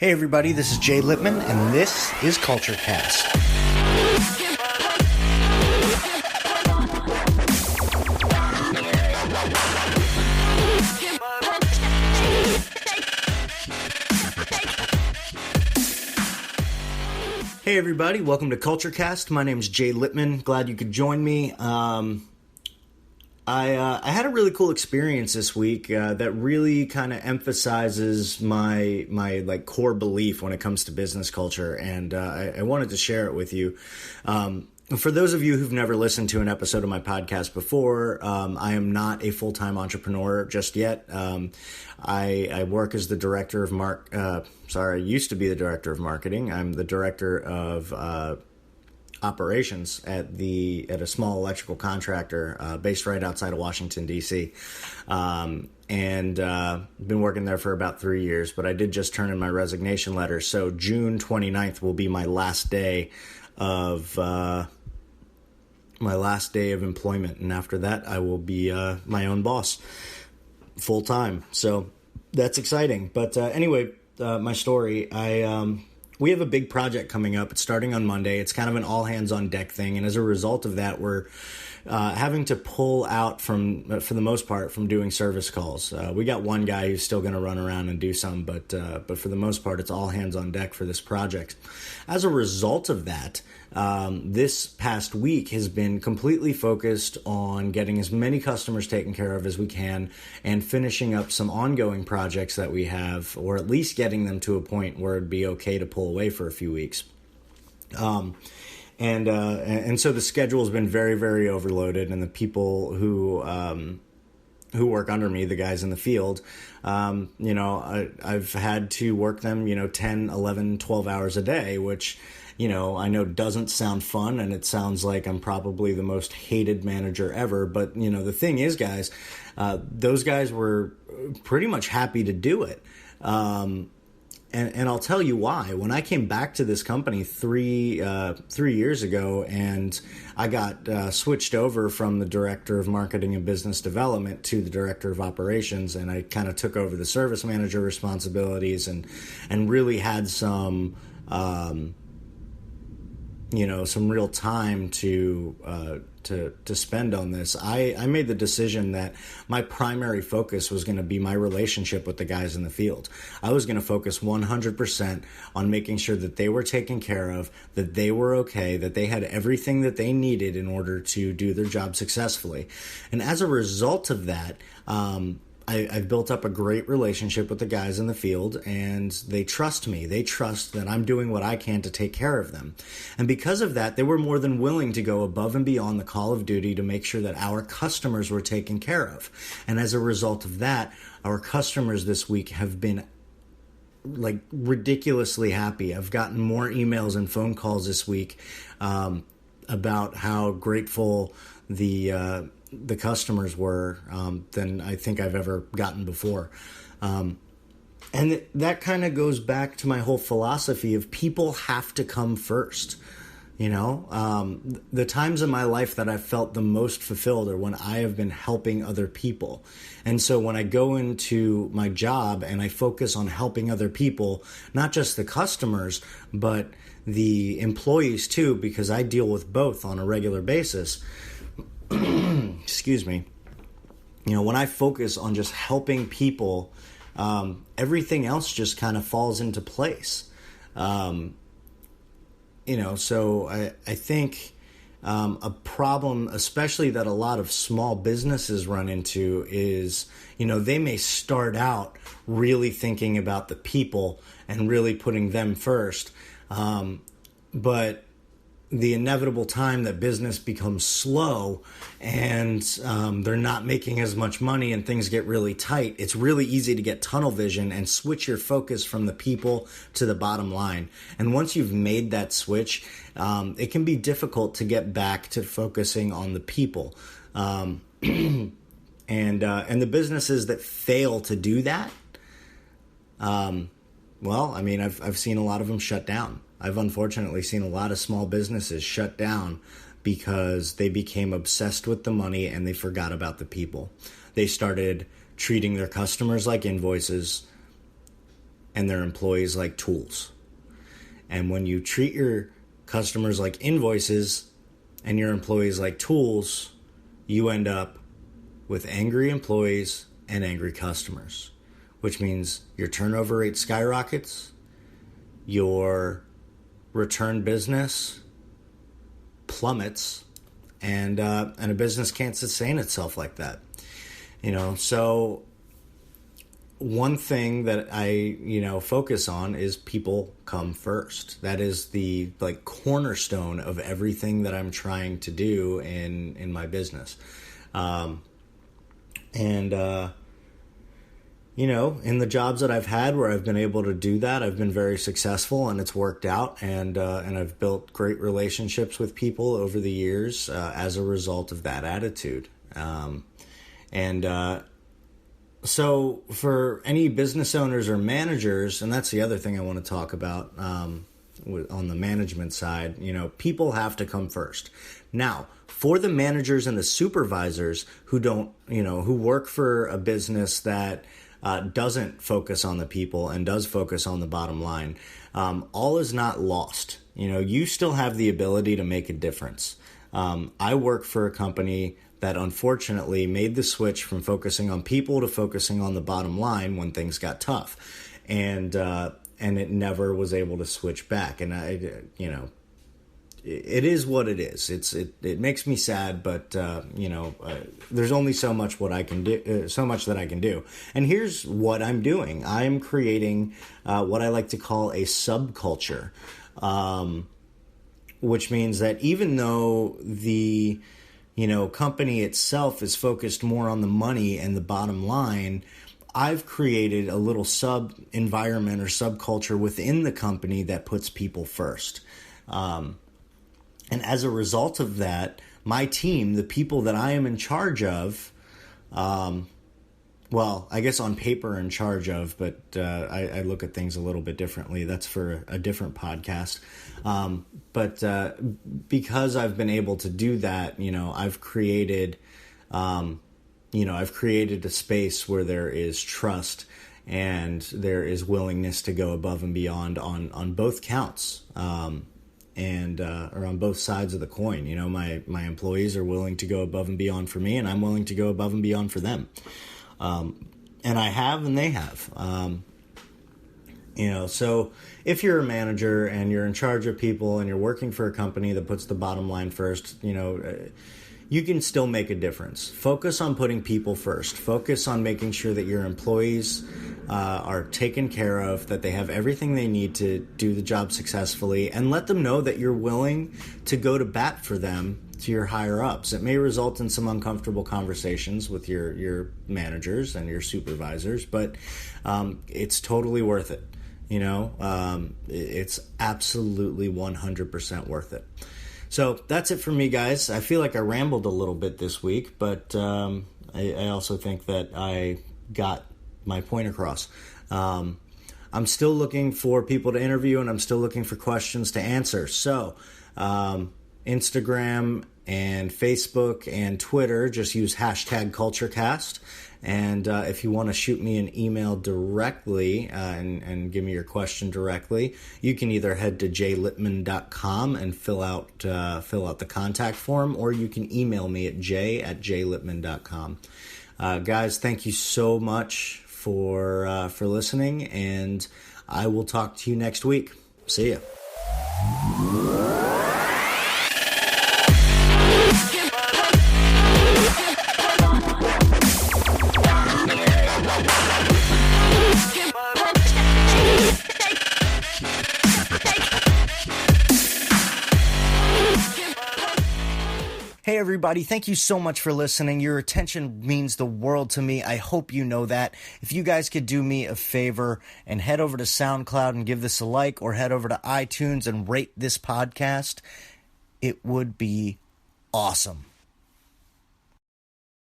Hey everybody, this is Jay Lippman, and this is Culture Cast. Hey everybody, welcome to Culture Cast. My name is Jay Lippman. Glad you could join me. I had a really cool experience this week that really kind of emphasizes my like core belief when it comes to business culture, and I wanted to share it with you. For those of you who've never listened to an episode of my podcast before, I am not a full-time entrepreneur just yet. I work as the director of I used to be the director of marketing. I'm the director of operations at a small electrical contractor based right outside of Washington, D.C. And been working there for about 3 years, but I did just turn in my resignation letter. So June 29th will be my last day of employment. And after that, I will be my own boss full time. So that's exciting. But anyway, my story, we have a big project coming up. It's starting on Monday. It's kind of an all-hands-on-deck thing, and as a result of that, we're having to pull out for the most part, from doing service calls. We got one guy who's still going to run around and do some, but for the most part, it's all hands on deck for this project. As a result of that, this past week has been completely focused on getting as many customers taken care of as we can and finishing up some ongoing projects that we have, or at least getting them to a point where it'd be okay to pull away for a few weeks. And so the schedule has been very, very overloaded, and the people who work under me, the guys in the field, I've had to work them, 10, 11, 12 hours a day, which, I know doesn't sound fun, and it sounds like I'm probably the most hated manager ever. But, the thing is, guys, those guys were pretty much happy to do it. And I'll tell you why. When I came back to this company three years ago, and I got switched over from the director of marketing and business development to the director of operations, and I kind of took over the service manager responsibilities, and really had some some real time to spend on this. I made the decision that my primary focus was going to be my relationship with the guys in the field. I was going to focus 100% on making sure that they were taken care of, that they were okay, that they had everything that they needed in order to do their job successfully. And as a result of that, I've built up a great relationship with the guys in the field, and they trust me. They trust that I'm doing what I can to take care of them. And because of that, they were more than willing to go above and beyond the call of duty to make sure that our customers were taken care of. And as a result of that, our customers this week have been like ridiculously happy. I've gotten more emails and phone calls this week about how grateful the customers were than I think I've ever gotten before. And that kind of goes back to my whole philosophy of people have to come first. The times in my life that I've felt the most fulfilled are when I have been helping other people. And so when I go into my job and I focus on helping other people, not just the customers, but the employees too, because I deal with both on a regular basis, excuse me, when I focus on just helping people, everything else just kind of falls into place. So I think a problem, especially that a lot of small businesses run into, is, they may start out really thinking about the people and really putting them first, but the inevitable time that business becomes slow and they're not making as much money and things get really tight, it's really easy to get tunnel vision and switch your focus from the people to the bottom line. And once you've made that switch, it can be difficult to get back to focusing on the people. And the businesses that fail to do that, I've seen a lot of them shut down. I've unfortunately seen a lot of small businesses shut down because they became obsessed with the money and they forgot about the people. They started treating their customers like invoices. and their employees like tools. And when you treat your customers like invoices and your employees like tools, you end up with angry employees and angry customers, which means your turnover rate skyrockets, your return business plummets, and a business can't sustain itself like that. So one thing that I, focus on is people come first. That is the cornerstone of everything that I'm trying to do in my business. In the jobs that I've had where I've been able to do that, I've been very successful and it's worked out, and I've built great relationships with people over the years as a result of that attitude. So for any business owners or managers, and that's the other thing I want to talk about on the management side, people have to come first. Now, for the managers and the supervisors who don't, who work for a business that doesn't focus on the people and does focus on the bottom line, all is not lost. You still have the ability to make a difference. I work for a company that unfortunately made the switch from focusing on people to focusing on the bottom line when things got tough, and it never was able to switch back. And it is what it is. It makes me sad, but there's only so much what I can do, so much that I can do. And here's what I'm doing. I'm creating what I like to call a subculture, which means that even though the company itself is focused more on the money and the bottom line, I've created a little sub-environment or subculture within the company that puts people first. And as a result of that, my team, the people that I am in charge of, I guess on paper in charge of, but I look at things a little bit differently. That's for a different podcast. But because I've been able to do that, I've created a space where there is trust and there is willingness to go above and beyond on both counts, or on both sides of the coin. My employees are willing to go above and beyond for me, and I'm willing to go above and beyond for them. And I have, and they have. So if you're a manager and you're in charge of people and you're working for a company that puts the bottom line first, you can still make a difference. Focus on putting people first. Focus on making sure that your employees are taken care of, that they have everything they need to do the job successfully, and let them know that you're willing to go to bat for them to your higher ups. It may result in some uncomfortable conversations with your managers and your supervisors, but it's totally worth it. It's absolutely 100% worth it. So that's it for me, guys. I feel like I rambled a little bit this week, but I also think that I got my point across. I'm still looking for people to interview, and I'm still looking for questions to answer. So Instagram and Facebook and Twitter, just use #CultureCast. And if you want to shoot me an email directly and give me your question directly, you can either head to jlittman.com and fill out the contact form, or you can email me at j@jlittman.com. Guys, thank you so much for listening, and I will talk to you next week. See ya. Hey everybody, thank you so much for listening. Your attention means the world to me. I hope you know that. If you guys could do me a favor and head over to SoundCloud and give this a like, or head over to iTunes and rate this podcast, it would be awesome.